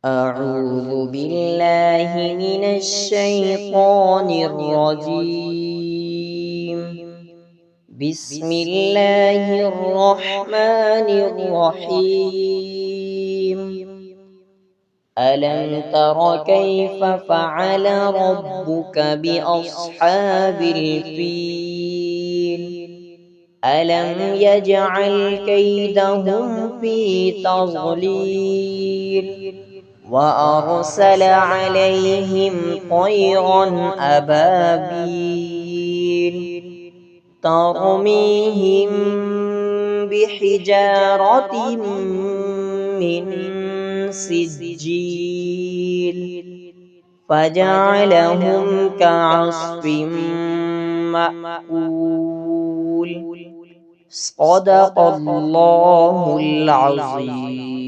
أعوذ بالله من الشيطان الرجيم. بسم الله الرحمن الرحيم. ألم تر كيف فعل ربك بأصحاب الفيل؟ ألم يجعل كيدهم في تضليل وأرسل عليهم طيرا أبابيل ترميهم بحجارة من سجيل فجعلهم كعصف مأكول. صدق الله العظيم.